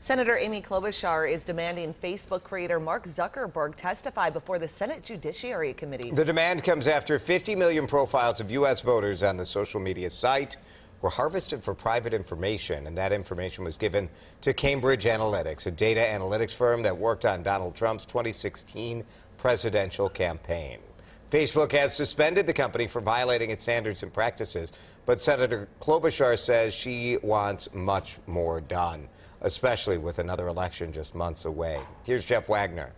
Senator Amy Klobuchar is demanding Facebook creator Mark Zuckerberg testify before the Senate Judiciary Committee. The demand comes after 50 million profiles of U.S. voters on the social media site were harvested for private information, and that information was given to Cambridge Analytica, a data analytics firm that worked on Donald Trump's 2016 presidential campaign. Facebook has suspended the company for violating its standards and practices, but Senator Klobuchar says she wants much more done, especially with another election just months away. Here's Jeff Wagner.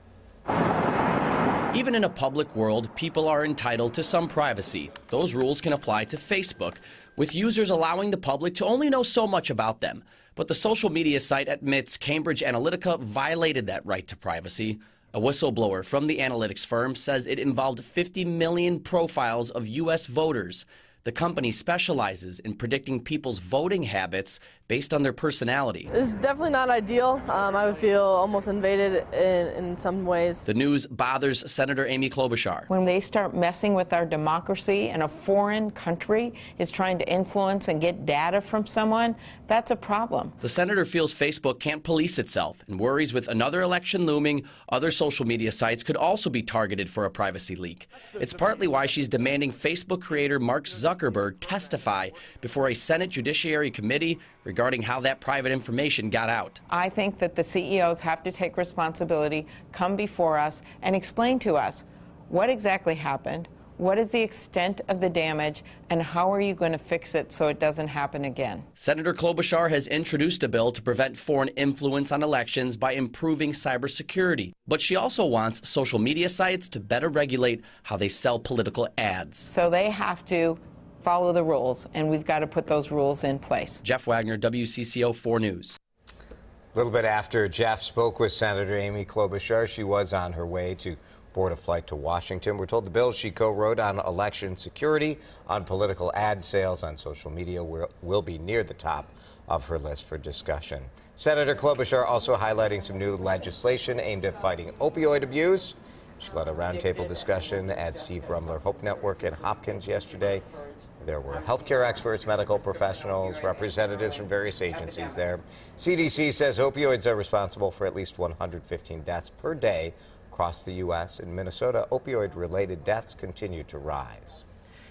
Even in a public world, people are entitled to some privacy. Those rules can apply to Facebook, with users allowing the public to only know so much about them. But the social media site admits Cambridge Analytica violated that right to privacy. A whistleblower from the analytics firm says it involved 50 million profiles of U.S. voters. The company specializes in predicting people's voting habits based on their personality. It's definitely not ideal. I would feel almost invaded in some ways. The news bothers Senator Amy Klobuchar. When they start messing with our democracy and a foreign country is trying to influence and get data from someone, that's a problem. The senator feels Facebook can't police itself and worries with another election looming, other social media sites could also be targeted for a privacy leak. It's partly why she's demanding Facebook creator Mark Zuckerberg testify before a Senate Judiciary Committee regarding how that private information got out. I think that the CEOs have to take responsibility, come before us, and explain to us what exactly happened, what is the extent of the damage, and how are you going to fix it so it doesn't happen again. Senator Klobuchar has introduced a bill to prevent foreign influence on elections by improving cybersecurity. But she also wants social media sites to better regulate how they sell political ads. So they have to follow the rules, and we've got to put those rules in place. Jeff Wagner, WCCO 4 News. A little bit after Jeff spoke with Senator Amy Klobuchar, she was on her way to board a flight to Washington. We're told the bill she co-wrote on election security, on political ad sales on social media will be near the top of her list for discussion. Senator Klobuchar also highlighting some new legislation aimed at fighting opioid abuse. She led a roundtable discussion at Steve Rumler Hope Network in Hopkins yesterday. There were healthcare experts, medical professionals, representatives from various agencies there. CDC says opioids are responsible for at least 115 deaths per day across the U.S. In Minnesota, opioid-related deaths continue to rise.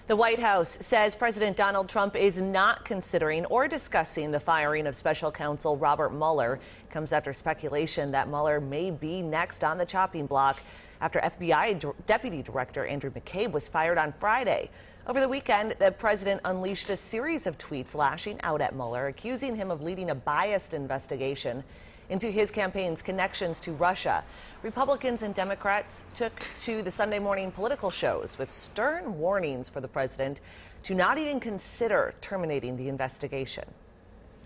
The White House says President Donald Trump is not considering or discussing the firing of special counsel Robert Mueller. It comes after speculation that Mueller may be next on the chopping block after FBI Deputy Director Andrew McCabe was fired on Friday. Over the weekend, the president unleashed a series of tweets lashing out at Mueller, accusing him of leading a biased investigation into his campaign's connections to Russia. Republicans and Democrats took to the Sunday morning political shows with stern warnings for the president to not even consider terminating the investigation.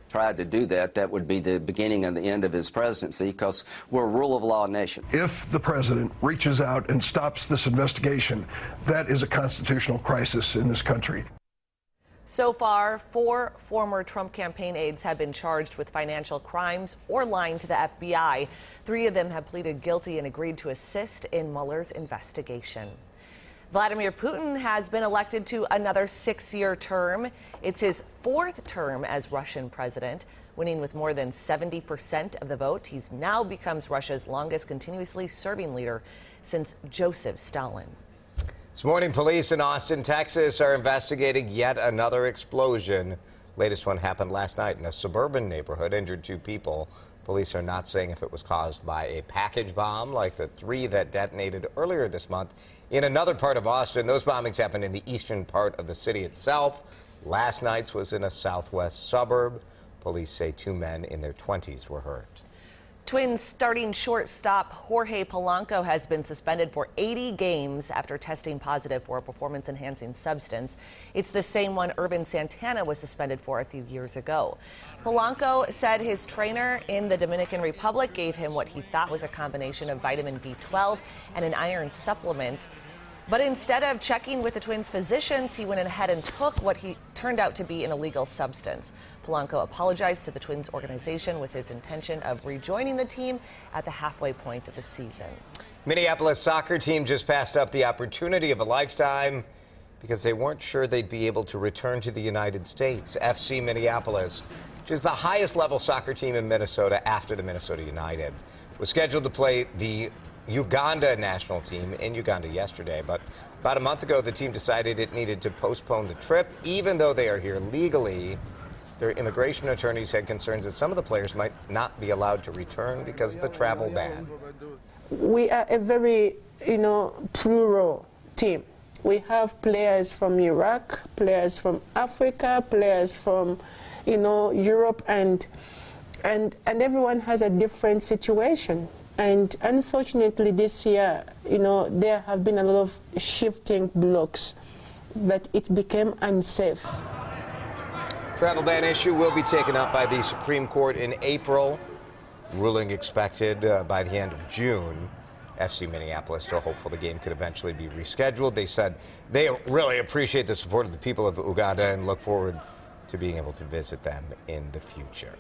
Tried to do that, that would be the beginning and the end of his presidency, because we're a rule of law nation. If the president reaches out and stops this investigation, that is a constitutional crisis in this country. So far, 4 former Trump campaign aides have been charged with financial crimes or lying to the FBI. 3 of them have pleaded guilty and agreed to assist in Mueller's investigation. Vladimir Putin has been elected to another 6-year term. It's his 4th term as Russian president. Winning with more than 70% of the vote, he now becomes Russia's longest continuously serving leader since Joseph Stalin. This morning, police in Austin, Texas are investigating yet another explosion. Latest one happened last night in a suburban neighborhood, injured 2 people. Police are not saying if it was caused by a package bomb like the 3 that detonated earlier this month in another part of Austin. Those bombings happened in the eastern part of the city itself. Last night's was in a southwest suburb. Police say 2 men in their 20s were hurt. Twins starting shortstop Jorge Polanco has been suspended for 80 games after testing positive for a performance-enhancing substance. It's the same one Irvin Santana was suspended for a few years ago. Polanco said his trainer in the Dominican Republic gave him what he thought was a combination of vitamin B12 and an iron supplement. But instead of checking with the Twins' physicians, he went ahead and took what he turned out to be an illegal substance. Polanco apologized to the Twins organization with his intention of rejoining the team at the halfway point of the season. Minneapolis soccer team just passed up the opportunity of a lifetime because they weren't sure they'd be able to return to the United States. FC Minneapolis which is the highest level soccer team in Minnesota after the Minnesota United, was scheduled to play the Uganda national team in Uganda yesterday. But about a month ago, the team decided it needed to postpone the trip, even though they are here legally. Their immigration attorneys had concerns that some of the players might not be allowed to return because of the travel ban. We are a very, plural team. We have players from Iraq, players from Africa, players from, Europe, and everyone has a different situation. And unfortunately this year, there have been a lot of shifting blocks that it became unsafe. Travel ban issue will be taken up by the Supreme Court in April. Ruling expected by the end of June. FC Minneapolis still hopeful the game could eventually be rescheduled. They said they really appreciate the support of the people of Uganda and look forward to being able to visit them in the future.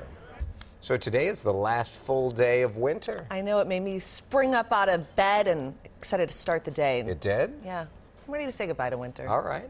So today is the last full day of winter. I know, it made me spring up out of bed and excited to start the day. It did? Yeah. I'm ready to say goodbye to winter. All right.